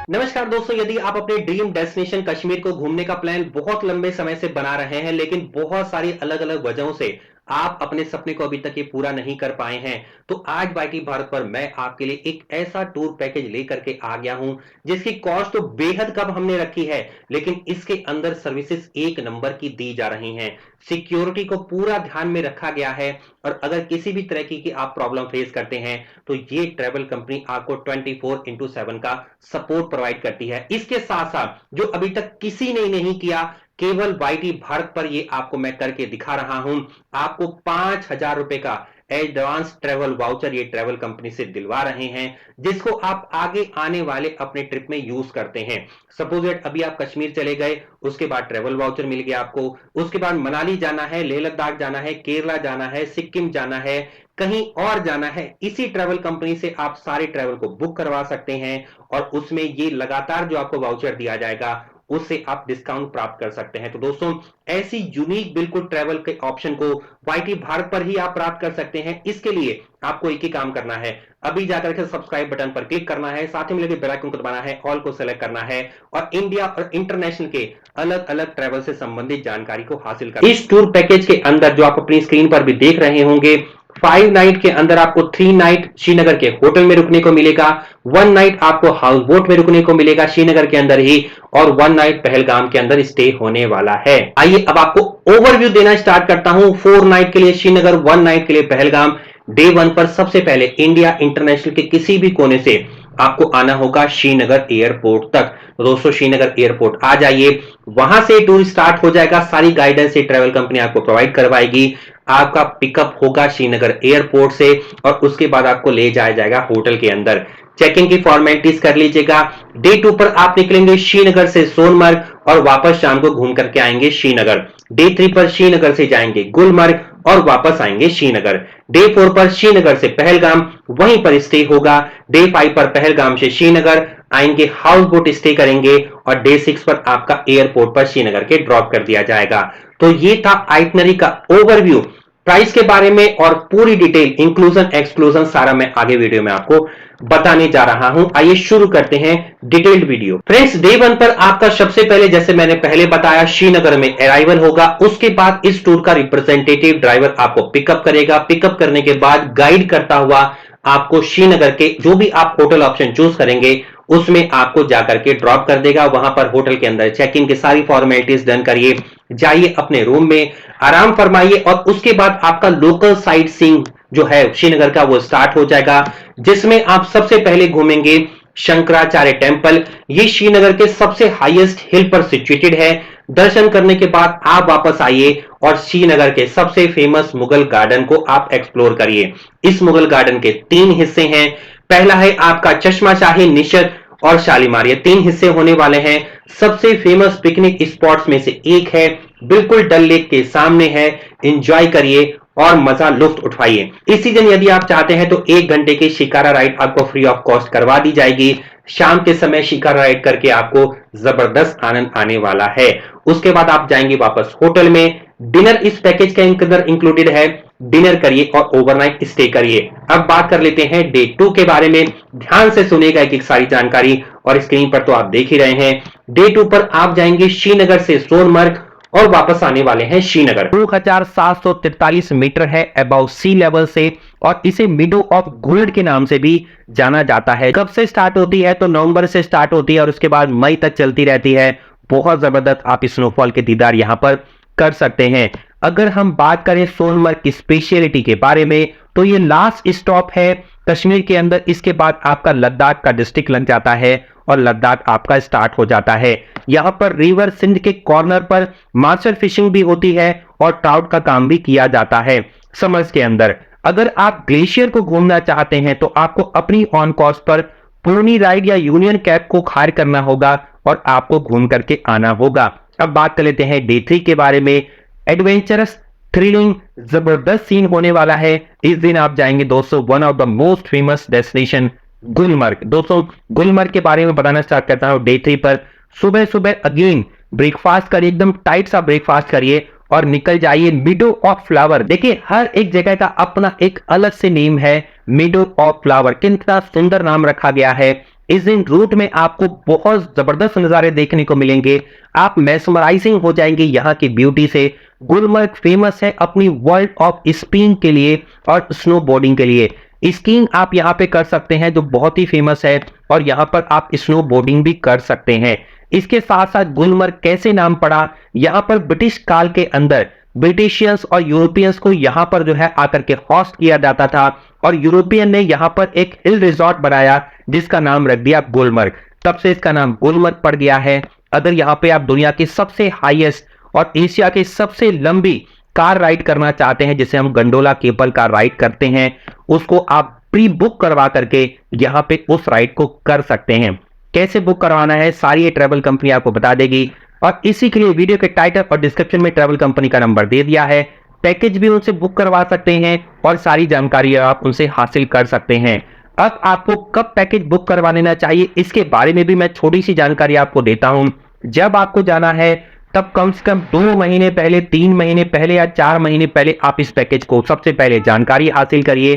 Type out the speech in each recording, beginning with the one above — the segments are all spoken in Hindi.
नमस्कार दोस्तों, यदि आप अपने ड्रीम डेस्टिनेशन कश्मीर को घूमने का प्लान बहुत लंबे समय से बना रहे हैं, लेकिन बहुत सारी अलग-अलग वजहों से आप अपने सपने को अभी तक ये पूरा नहीं कर पाए हैं, तो आज वाईटी भारत पर मैं आपके लिए एक ऐसा टूर पैकेज लेकर के आ गया हूं, जिसकी कॉस्ट तो बेहद कम हमने रखी है, लेकिन इसके अंदर सर्विसेज एक नंबर की दी जा रही हैं। सिक्योरिटी को पूरा ध्यान में रखा गया है और अगर किसी भी तरह की आप प्रॉब्लम फेस करते हैं, तो ये ट्रैवल कंपनी आपको 24/7 का सपोर्ट प्रोवाइड करती है। इसके साथ साथ जो अभी तक किसी ने नहीं किया, केवल वाईटी भारत पर ये आपको मैं करके दिखा रहा हूं। आपको 5,000 रुपए का एडवांस ट्रैवल वाउचर ये ट्रैवल कंपनी से दिलवा रहे हैं, जिसको आप आगे आने वाले अपने ट्रिप में यूज करते हैं। सपोज दैट अभी आप कश्मीर चले गए, उसके बाद ट्रैवल वाउचर मिल गया आपको, उसके बाद मनाली जाना है, लेह लद्दाख जाना है, केरला जाना है, सिक्किम जाना है, कहीं और जाना है, इसी ट्रैवल कंपनी से आप सारे ट्रैवल को बुक करवा सकते हैं और उसमें ये लगातार जो आपको वाउचर दिया जाएगा उससे आप डिस्काउंट प्राप्त कर सकते हैं। तो दोस्तों, ऐसी यूनिक बिल्कुल ट्रैवल के ऑप्शन को वाईटी भारत पर ही आप प्राप्त कर सकते हैं। इसके लिए आपको एक ही काम करना है, अभी जाकर के सब्सक्राइब बटन पर क्लिक करना है, साथ ही में बेल आइकन को दबाना है, ऑल को सेलेक्ट करना है और इंडिया और इंटरनेशनल के अलग अलग ट्रैवल से संबंधित जानकारी को हासिल करना है। इस टूर पैकेज के अंदर जो आप अपनी स्क्रीन पर भी देख रहे होंगे, 5 नाइट के अंदर आपको 3 नाइट श्रीनगर के होटल में रुकने को मिलेगा, 1 नाइट आपको हाउस बोट में रुकने को मिलेगा श्रीनगर के अंदर ही, और 1 नाइट पहलगाम के अंदर स्टे होने वाला है। आइए अब आपको ओवरव्यू देना स्टार्ट करता हूं। 4 नाइट के लिए श्रीनगर, 1 नाइट के लिए पहलगाम। डे 1 पर सबसे पहले इंडिया इंटरनेशनल के किसी भी कोने से आपको आना होगा श्रीनगर एयरपोर्ट तक। तो दोस्तों, श्रीनगर एयरपोर्ट आ जाइए, वहां से टूर स्टार्ट हो जाएगा। सारी गाइडेंस ये ट्रैवल कंपनी आपको प्रोवाइड करवाएगी। आपका पिकअप होगा श्रीनगर एयरपोर्ट से और उसके बाद आपको ले जाया जाएगा होटल के अंदर। चेक इन की फॉर्मेलिटीज कर लीजिएगा। डे 2 पर आप निकलेंगे श्रीनगर से सोनमर्ग और वापस शाम को घूम करके आएंगे श्रीनगर। डे 3 पर श्रीनगर से जाएंगे गुलमर्ग और वापस आएंगे श्रीनगर। डे 4 पर श्रीनगर से पहलगाम, वहीं पर स्टे होगा। डे 5 पर पहलगाम से श्रीनगर आएंगे, हाउस बोट स्टे करेंगे और डे 6 पर आपका एयरपोर्ट पर श्रीनगर के ड्रॉप कर दिया जाएगा। तो ये था आइटनरी का ओवरव्यू। प्राइस के बारे में और पूरी डिटेल, इंक्लूजन एक्सक्लूजन, सारा मैं आगे वीडियो में आपको बताने जा रहा हूं। आइए शुरू करते हैं डिटेल्ड वीडियो। फ्रेंड्स, डे 1 पर आपका सबसे पहले, जैसे मैंने पहले बताया, श्रीनगर में अराइवल होगा। उसके बाद इस टूर का रिप्रेजेंटेटिव ड्राइवर आपको पिकअप करेगा। पिकअप करने के बाद गाइड करता हुआ आपको श्रीनगर के जो भी आप होटल ऑप्शन चूज करेंगे उसमें आपको जाकर के ड्रॉप कर देगा। वहां पर होटल के अंदर चेक इन की सारी फॉर्मेलिटीज डन करिए, जाइए अपने रूम में, आराम फरमाइए और उसके बाद आपका लोकल साइट सीइंग जो है श्रीनगर का वो स्टार्ट हो जाएगा, जिसमें आप सबसे पहले घूमेंगे शंकराचार्य टेम्पल। ये श्रीनगर के सबसे हाईएस्ट हिल पर सिचुएटेड है। दर्शन करने के बाद आप वापस आइए और श्रीनगर के सबसे फेमस मुगल गार्डन को आप एक्सप्लोर करिए। इस मुगल गार्डन के 3 हिस्से हैं। पहला है आपका चश्माशाही, निशत और शालीमार, ये 3 हिस्से होने वाले हैं। सबसे फेमस पिकनिक स्पॉट्स में से एक है, बिल्कुल डल लेक के सामने है। एंजॉय करिए और मजा लुत्फ उठाइए। इस सीजन यदि आप चाहते हैं तो 1 घंटे की शिकारा राइड आपको फ्री ऑफ कॉस्ट करवा दी जाएगी। शाम के समय शिकारा राइड करके आपको जबरदस्त आनंद आने वाला है। उसके बाद आप जाएंगे वापस होटल में। डिनर इस पैकेज के अंदर इंक्लूडेड है। डिनर करिए और ओवरनाइट स्टे करिए। अब बात कर लेते हैं डे 2 के बारे में। ध्यान से सुनिएगा एक एक सारी जानकारी, और स्क्रीन पर तो आप देख ही रहे हैं। डे 2 पर आप जाएंगे श्रीनगर से सोनमर्ग और वापस आने वाले हैं श्रीनगर। 2743 मीटर है अबव सी लेवल से और इसे मिडो ऑफ गोल्ड के नाम से भी जाना जाता है। कब से स्टार्ट होती है? तो नवंबर से स्टार्ट होती है और उसके बाद मई तक चलती रहती है। बहुत जबरदस्त आप स्नोफॉल के दीदार यहां पर कर सकते हैं। अगर हम बात करें सोनमर्ग की स्पेशलिटी के बारे में, तो ये लास्ट स्टॉप है कश्मीर के अंदर। इसके बाद आपका लद्दाख का डिस्ट्रिक्ट लग जाता है और लद्दाख आपका स्टार्ट हो जाता है। यहां पर रिवर सिंध के कॉर्नर पर मास्टर फिशिंग भी होती है और ट्राउट का काम भी किया जाता है समर्स के अंदर। अगर आप ग्लेशियर को घूमना चाहते हैं तो आपको अपनी ऑन कॉस्ट पर पुरानी राइड या यूनियन कैप को हायर करना होगा और आपको घूम करके आना होगा। अब बात कर लेते हैं डे 3 के बारे में। एडवेंचरस, थ्रिलिंग, जबरदस्त सीन होने वाला है। इस दिन आप जाएंगे दोस्तों one of the most famous destination Gulmarg. दोस्तों, गुलमर्ग के बारे में बताना स्टार्ट करता हूं। डे 3 पर सुबह सुबह अगेन ब्रेकफास्ट करिए, एकदम टाइट सा ब्रेकफास्ट करिए और निकल जाइए मीडो ऑफ फ्लावर। देखिए, हर एक जगह का अपना एक अलग से नेम है। मीडो ऑफ फ्लावर, कितना सुंदर नाम रखा गया है। इस दिन रूट में आपको बहुत जबरदस्त नजारे देखने को मिलेंगे। आप मैस्मराइजिंग हो जाएंगे यहाँ की ब्यूटी से। गुलमर्ग फेमस है अपनी वर्ल्ड ऑफ स्कीइंग के लिए और स्नो बोर्डिंग के लिए। स्कीइंग आप यहाँ पे कर सकते हैं जो बहुत ही फेमस है, और यहाँ पर आप स्नो बोर्डिंग भी कर सकते हैं। इसके साथ साथ गुलमर्ग कैसे नाम पड़ा, यहाँ पर ब्रिटिश काल के अंदर ब्रिटिशियंस और यूरोपियंस को यहाँ पर जो है आकर के होस्ट किया जाता था, और यूरोपियन ने यहाँ पर एक हिल रिजॉर्ट बनाया जिसका नाम रख दिया गुलमर्ग। तब से इसका नाम गुलमर्ग पड़ गया है। अगर यहाँ पे आप दुनिया की सबसे हाईएस्ट और एशिया की सबसे लंबी कार राइड करना चाहते हैं, जिसे हम गंडोला केबल कार राइड करते हैं, उसको आप प्री बुक करवा करके यहाँ पे उस राइड को कर सकते हैं। कैसे बुक करवाना है सारी ये ट्रैवल कंपनी आपको बता देगी, और इसी के लिए वीडियो के टाइटल और डिस्क्रिप्शन में ट्रैवल कंपनी का नंबर दे दिया है। पैकेज भी उनसे बुक करवा सकते हैं और सारी जानकारी आप उनसे हासिल कर सकते हैं। अब आपको कब पैकेज बुक करवा लेना चाहिए इसके बारे में भी मैं छोटी सी जानकारी आपको देता हूं। जब आपको जाना है तब कम से कम 2 महीने पहले, 3 महीने पहले या 4 महीने पहले आप इस पैकेज को सबसे पहले जानकारी हासिल करिए,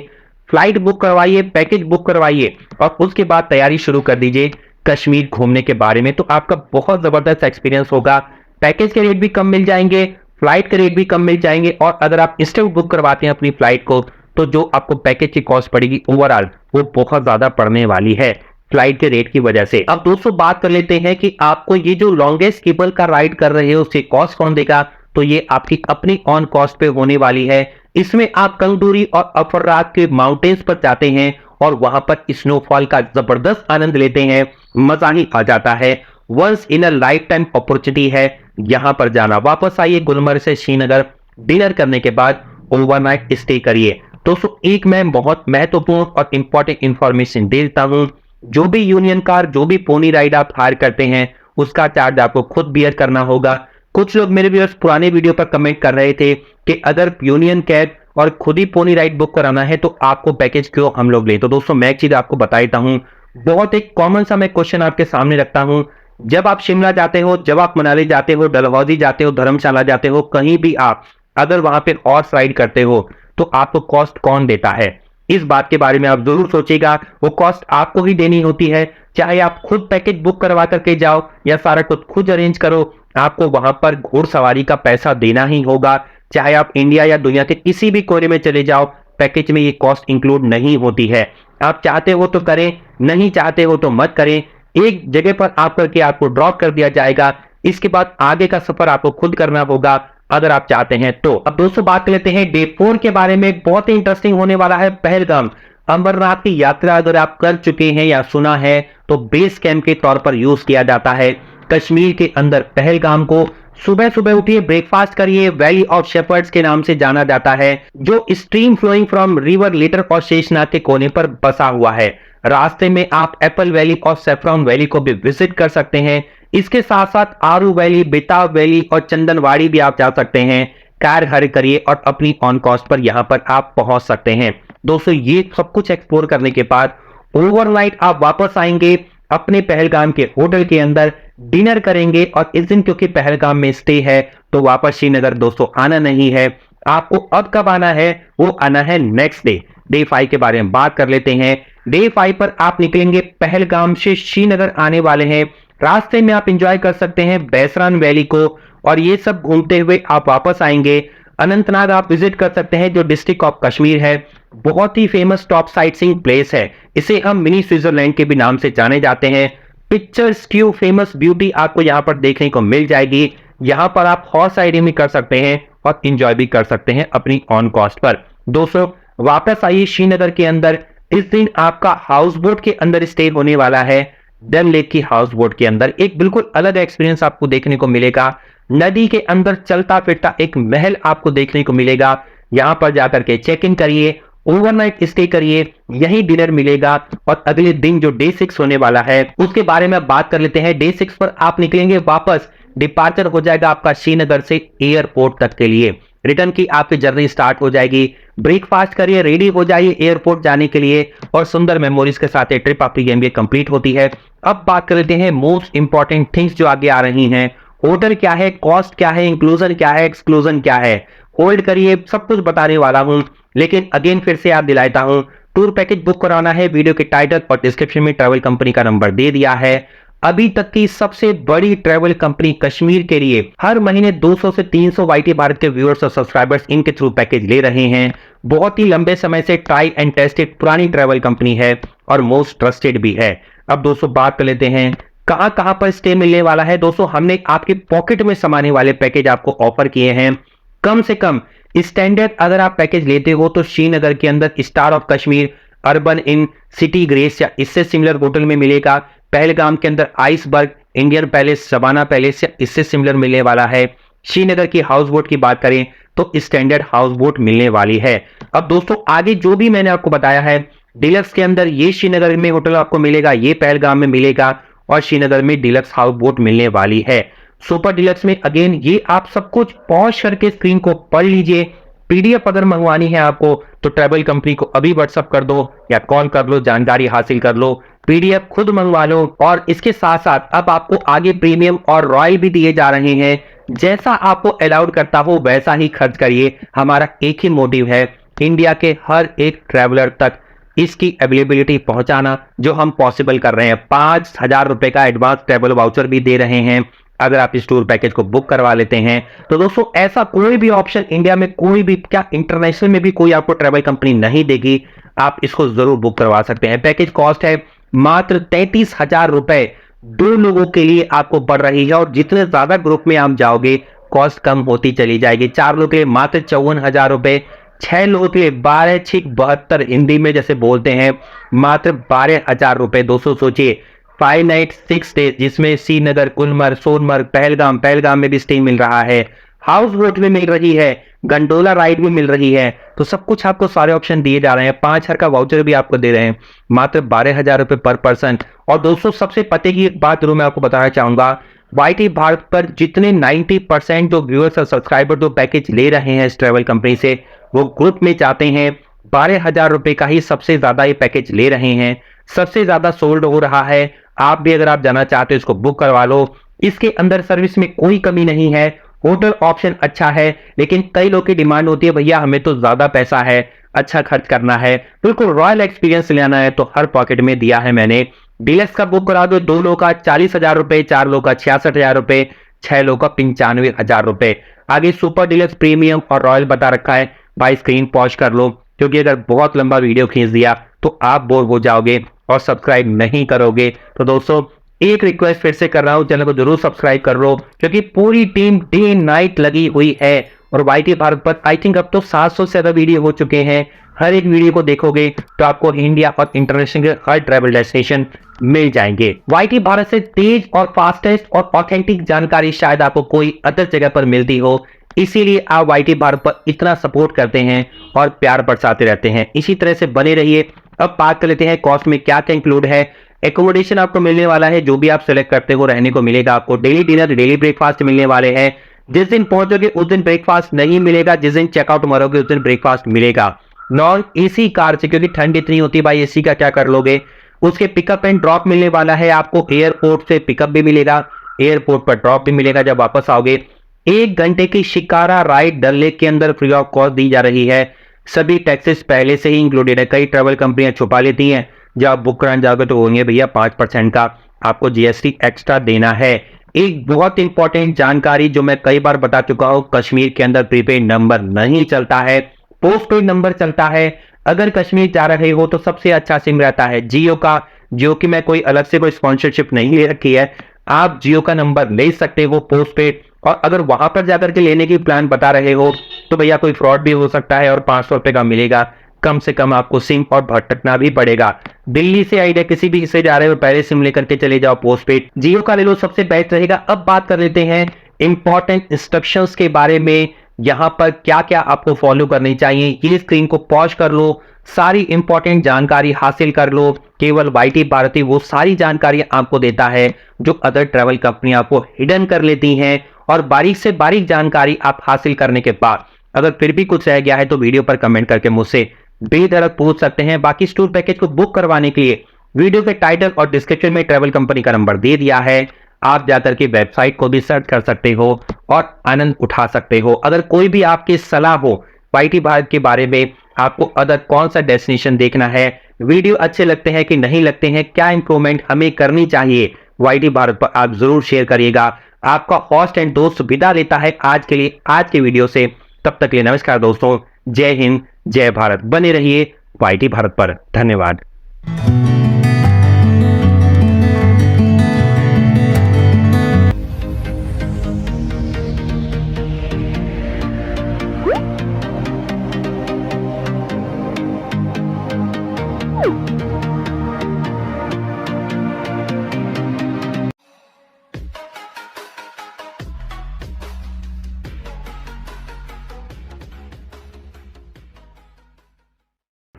फ्लाइट बुक करवाइए, पैकेज बुक करवाइए, और उसके बाद तैयारी शुरू कर दीजिए कश्मीर घूमने के बारे में। तो आपका बहुत जबरदस्त एक्सपीरियंस होगा। पैकेज के रेट भी कम मिल जाएंगे, फ्लाइट के रेट भी कम मिल जाएंगे, और अगर आप इंस्टेंट बुक करवाते हैं अपनी फ्लाइट को तो जो आपको पैकेज की कॉस्ट पड़ेगी ओवरऑल वो बहुत ज्यादा पड़ने वाली है फ्लाइट के रेट की वजह से। अब दोस्तों बात कर लेते हैं कि आपको ये जो लॉन्गेस्ट केबल का राइड कर रहे हो उसकी कॉस्ट कौन देगा। तो ये आपकी अपनी ऑन कॉस्ट पे होने वाली है। इसमें आप कंगडूरी और अफररात के माउंटेन्स पर जाते हैं और वहां पर स्नोफॉल का जबरदस्त आनंद लेते हैं, मजा ही आ जाता है। Once in a lifetime opportunity है यहां पर जाना। वापस आइए गुलमर्ग से श्रीनगर, डिनर करने के बाद ओवरनाइट स्टे करिए। दोस्तों एक मैं बहुत महत्वपूर्ण और इंपॉर्टेंट इंफॉर्मेशन दे देता हूं। जो भी यूनियन कार, जो भी पोनी राइड आप हायर करते हैं उसका चार्ज आपको खुद बियर करना होगा। कुछ लोग मेरे व्यूअर्स पुराने वीडियो पर कमेंट कर रहे थे कि अगर यूनियन कैब और खुद ही पोनी राइड बुक कराना है तो आपको पैकेज क्यों हम लोग ले। तो दोस्तों मैं एक चीज आपको बता देता हूं, बहुत एक कॉमन सा मैं क्वेश्चन आपके सामने रखता हूं। जब आप शिमला जाते हो, जब आप मनाली जाते हो, डलहौजी जाते हो, धर्मशाला जाते हो, कहीं भी आप अगर वहां पे हॉर्स राइड करते हो तो आपको कॉस्ट कौन देता है, इस बात के बारे में आप जरूर सोचिएगा। वो कॉस्ट आपको ही देनी होती है, चाहे आप खुद पैकेज बुक करवा करके जाओ या सारा कुछ खुद अरेंज करो, आपको वहां पर घुड़सवारी का पैसा देना ही होगा। चाहे आप इंडिया या दुनिया के किसी भी कोने में चले जाओ, पैकेज में ये कॉस्ट इंक्लूड नहीं होती है। आप चाहते हो तो करें, नहीं चाहते हो तो मत करें। एक जगह पर आप करके आपको ड्रॉप कर दिया जाएगा, इसके बाद आगे का सफर आपको खुद करना होगा अगर आप चाहते हैं तो। अब दोस्तों बात कर लेते हैं डे 4 के बारे में। बहुत ही इंटरेस्टिंग होने वाला है पहलगाम। अमरनाथ की यात्रा अगर आप कर चुके हैं या सुना है तो बेस कैंप के तौर पर यूज किया जाता है कश्मीर के अंदर पहलगाम को। सुबह सुबह उठिए, ब्रेकफास्ट करिए। वैली ऑफ शेपर्ड्स के नाम से जाना जाता है, जो stream flowing from river Lidder और शेषनाग के कोने पर बसा हुआ है। रास्ते में आप एप्पल वैली और सेफ्रॉन वैली को भी विजिट कर सकते हैं। इसके साथ साथ आरू वैली, बेताब वैली और चंदनवाड़ी भी आप जा सकते हैं। कार हर करिए और अपनी ऑन कॉस्ट पर यहां पर आप पहुंच सकते हैं। दोस्तों ये सब कुछ एक्सप्लोर करने के बाद ओवरनाइट आप वापस आएंगे अपने पहलगाम के होटल के अंदर, डिनर करेंगे, और इस दिन क्योंकि पहलगाम में स्टे है तो वापस श्रीनगर दोस्तों आना नहीं है। आपको अब कब आना है, वो आना है नेक्स्ट डे। डे 5 के बारे में बात कर लेते हैं। डे 5 पर आप निकलेंगे पहलगाम से श्रीनगर आने वाले हैं। रास्ते में आप एंजॉय कर सकते हैं बैसरान वैली को, और ये सब घूमते हुए आप वापस आएंगे। अनंतनाग आप विजिट कर सकते हैं जो डिस्ट्रिक्ट ऑफ कश्मीर है। बहुत ही फेमस टॉप साइटसीइंग प्लेस है, इसे हम मिनी स्विट्जरलैंड के भी नाम से जाने जाते हैं। पिक्चर स्क्यू फेमस ब्यूटी आपको यहाँ पर देखने को मिल जाएगी। यहाँ पर आप हॉर्स राइडिंग भी कर सकते हैं और एंजॉय भी कर सकते हैं अपनी ऑन कॉस्ट पर। दोस्तों वापस आइए श्रीनगर के अंदर। इस दिन आपका हाउस बोट के अंदर स्टे होने वाला है। डल लेक की हाउस बोट के अंदर एक बिल्कुल अलग एक्सपीरियंस आपको देखने को मिलेगा। नदी के अंदर चलता फिरता एक महल आपको देखने को मिलेगा। यहां पर जाकर के चेक इन करिए, ओवरनाइट स्टे करिए, यही डिनर मिलेगा। और अगले दिन जो डे 6 होने वाला है उसके बारे में बात कर लेते हैं। डे 6 पर आप निकलेंगे वापस, डिपार्चर हो जाएगा आपका श्रीनगर से एयरपोर्ट तक के लिए। रिटर्न की आपकी जर्नी स्टार्ट हो जाएगी। ब्रेकफास्ट करिए, रेडी हो जाइए एयरपोर्ट जाने के लिए, और सुंदर मेमोरीज के साथ ये ट्रिप आपकी एमबीए कंप्लीट होती है। अब बात कर लेते हैं मोस्ट इंपॉर्टेंट थिंग्स जो आगे आ रही हैं। होटल क्या है, कॉस्ट क्या है, इंक्लूजन क्या है, एक्सक्लूजन क्या है। होल्ड करिए, सब कुछ बताने वाला हूं, लेकिन अगेन फिर से याद दिलाता हूं टूर पैकेज बुक कराना है, वीडियो के टाइटल और डिस्क्रिप्शन में ट्रैवल कंपनी का नंबर दे दिया है। अभी तक की सबसे बड़ी ट्रैवल कंपनी कश्मीर के लिए हर महीने 200 से 300 वाईटी भारत के व्यूअर्स और सब्सक्राइबर्स इनके थ्रू पैकेज ले रहे हैं। बहुत ही लंबे समय से ट्राई एंड टेस्टेड पुरानी ट्रैवल कंपनी है और मोस्ट ट्रस्टेड भी है। अब दोस्तों बात कर लेते हैं कहां कहां पर स्टे मिलने वाला है। दोस्तों हमने आपके पॉकेट में समाने वाले पैकेज आपको ऑफर किए हैं। कम से कम स्टैंडर्ड अगर आप पैकेज लेते हो तो श्रीनगर के अंदर star of Kashmir, urban in, city grace या इससे सिमिलर होटल में मिलेगा। पहलगाम के अंदर iceberg, Indian palace, Shabana palace या इससे सिमिलर मिलने वाला है। श्रीनगर की हाउस बोट की बात करें तो स्टैंडर्ड हाउस बोट मिलने वाली है। अब दोस्तों आगे जो भी मैंने आपको बताया है, डिलक्स के अंदर ये श्रीनगर में होटल आपको मिलेगा, ये पहलगाम में मिलेगा और श्रीनगर में डिलक्स हाउस बोट मिलने वाली है। सुपर डिलक्स में अगेन ये आप सब कुछ पॉज करके स्क्रीन को पढ़ लीजिए। पीडीएफ अगर मंगवानी है आपको तो ट्रैवल कंपनी को अभी व्हाट्सअप कर दो या कॉल कर लो, जानकारी हासिल कर लो, पीडीएफ खुद मंगवा लो। और इसके साथ साथ अब आपको आगे प्रीमियम और रॉयल भी दिए जा रहे हैं। जैसा आपको अलाउड करता हो वैसा ही खर्च करिए। हमारा एक ही मोटिव है, इंडिया के हर एक ट्रैवलर तक इसकी अवेलेबिलिटी पहुंचाना, जो हम पॉसिबल कर रहे हैं। 5,000 रुपए का एडवांस ट्रैवल वाउचर भी दे रहे हैं अगर आप इस टूर पैकेज को बुक करवा लेते हैं। तो दोस्तों ऐसा कोई भी ऑप्शन इंडिया में, कोई भी क्या इंटरनेशनल में भी कोई आपको ट्रैवल कंपनी नहीं देगी। आप इसको जरूर बुक करवा सकते हैं। पैकेज कॉस्ट है मात्र 33,000 रुपए, 2 लोगों के लिए आपको पड़ रही है। और जितने ज्यादा ग्रुप में आप जाओगे कॉस्ट कम होती चली जाएगी। 4 लोगों के लिए मात्र 54,000 रुपए, 6 लोगों के लिए 12,672 हिंदी में जैसे बोलते हैं मात्र 12,000 रुपए। दोस्तों सोचिए 5 नाइट 6 डेज जिसमें श्रीनगर, गुलमर्ग, सोनमर्ग, पहलगाम में भी स्टे मिल रहा है, हाउस बोट में मिल रही है, गंडोला राइड भी मिल रही है। तो सब कुछ आपको सारे ऑप्शन दिए जा रहे हैं। 5,000 का वाउचर भी आपको दे रहे हैं मात्र 12,000 रुपए पर पर्सन। और दोस्तों सबसे पते की एक बात जरूर मैं आपको बताना चाहूंगा, वाईटी भारत पर जितने 90% जो व्यूअर्स और सब्सक्राइबर जो पैकेज ले रहे हैं इस ट्रैवल कंपनी से, वो ग्रुप में जाते हैं। 12,000 रुपए का ही सबसे ज्यादा ये पैकेज ले रहे हैं, सबसे ज्यादा सोल्ड हो रहा है। आप भी अगर आप जाना चाहते हो इसको बुक करवा लो। इसके अंदर सर्विस में कोई कमी नहीं है, होटल ऑप्शन अच्छा है, लेकिन कई लोग की डिमांड होती है भैया हमें तो ज्यादा पैसा है, अच्छा खर्च करना है, बिल्कुल रॉयल एक्सपीरियंस लेना है, तो हर पॉकेट में दिया है मैंने। डीलक्स का बुक करा दो, 2 लोगों का 40,000 रुपए, 4 लोगों का 66,000 रुपए, 6 लोगों का 95,000 रुपए। आगे सुपर डीलक्स, प्रीमियम और रॉयल बता रखा है। भाई स्क्रीन पॉज कर लो, क्योंकि अगर बहुत लंबा वीडियो खींच दिया तो आप बोर हो जाओगे और सब्सक्राइब नहीं करोगे। तो दोस्तों एक रिक्वेस्ट फिर से कर रहा हूं, चैनल को जरूर सब्सक्राइब कर लो, क्योंकि पूरी टीम डे नाइट लगी हुई है। और वाईटी भारत पर आई थिंक अब तो 700 से ज्यादा वीडियो हो चुके हैं। हर एक वीडियो को देखोगे तो आपको इंडिया और इंटरनेशनल के हर ट्रैवल डेस्टिनेशन मिल जाएंगे। वाईटी भारत से तेज और फास्टेस्ट और ऑथेंटिक जानकारी शायद आपको कोई अदर जगह पर मिलती हो, इसीलिए आप वाईटी भारत पर इतना सपोर्ट करते हैं और प्यार बरसाते रहते हैं। इसी तरह से बने रहिए। अब बात कर लेते हैं कॉस्ट में क्या क्या इंक्लूड है। एकोमोडेशन आपको मिलने वाला है, जो भी आप सेलेक्ट करते हो रहने को मिलेगा आपको। डेली डिनर, डेली ब्रेकफास्ट मिलने वाले हैं। जिस दिन पहुंचोगे उस दिन ब्रेकफास्ट नहीं मिलेगा, जिस दिन चेकआउट मारोगे उस दिन ब्रेकफास्ट मिलेगा। नॉन एसी कार से, क्योंकि ठंड इतनी होती है भाई, एसी का क्या कर लोगे। उसके पिकअप एंड ड्रॉप मिलने वाला है आपको। एयरपोर्ट से पिकअप भी मिलेगा, एयरपोर्ट पर ड्रॉप भी मिलेगा जब वापस आओगे। 1 घंटे की शिकारा राइड डल लेक के अंदर फ्री ऑफ कॉस्ट दी जा रही है। सभी टैक्सेस पहले से ही इंक्लूडेड है। कई ट्रैवल कंपनियां छुपा लेती हैं, जब आप बुक कराने जाओगे तो होंगे भैया 5% का आपको जीएसटी एक्स्ट्रा देना है। एक बहुत इंपॉर्टेंट जानकारी जो मैं कई बार बता चुका हूं, कश्मीर के अंदर प्रीपेड नंबर नहीं चलता है, पोस्टपेड नंबर चलता है। अगर कश्मीर जा रहे हो तो सबसे अच्छा सिम रहता है जियो का, जो कि मैं कोई अलग से कोई स्पॉन्सरशिप नहीं ले रखी है। आप जियो का नंबर ले सकते हो पोस्टपेड। और अगर वहां पर जाकर के लेने की प्लान बता रहे हो तो भैया कोई फ्रॉड भी हो सकता है और 500 रुपए का मिलेगा। कम से कम आपको सिम और भटकना भी पड़ेगा। दिल्ली से आइडिया किसी भी हिस्से जा रहे हो पहले सिम लेकर के चले जाओ पोस्टपेड, जियो का ले लो, सबसे बेस्ट रहेगा। अब बात कर लेते हैं इंपॉर्टेंट इंस्ट्रक्शंस के बारे में। यहां पर क्या क्या आपको फॉलो करनी चाहिए, ये स्क्रीन को पॉज कर लो, सारी इंपॉर्टेंट जानकारी हासिल कर लो। केवल वाईटी भारती वो सारी जानकारी आपको देता है जो अदर ट्रैवल कंपनी आपको हिडन कर लेती हैं। और बारीक से बारीक जानकारी आप हासिल करने के बाद अगर फिर भी कुछ रह गया है तो वीडियो पर कमेंट करके मुझसे बेधड़क पूछ सकते हैं। बाकी इस टूर पैकेज को बुक करवाने के लिए वीडियो के टाइटल और डिस्क्रिप्शन में ट्रैवल कंपनी का नंबर दे दिया है। आप जाकर के वेबसाइट को भी सर्च कर सकते हो और आनंद उठा सकते हो। अगर कोई भी आपकी सलाह हो वाईटी भारत के बारे में आपको अदर कौन सा डेस्टिनेशन देखना है, वीडियो अच्छे लगते हैं कि नहीं लगते हैं, क्या इंप्रूवमेंट हमें करनी चाहिए वाईटी भारत पर, आप जरूर शेयर करिएगा। आपका होस्ट एंड दोस्त विदा लेता है आज के लिए आज के वीडियो से। तब तक के लिए नमस्कार दोस्तों, जय हिंद जय भारत। बने रहिए वाईटी भारत पर। धन्यवाद।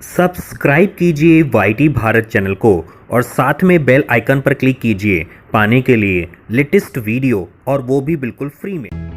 सब्सक्राइब कीजिए वाईटी भारत चैनल को और साथ में बेल आइकन पर क्लिक कीजिए पाने के लिए लेटेस्ट वीडियो, और वो भी बिल्कुल फ्री में।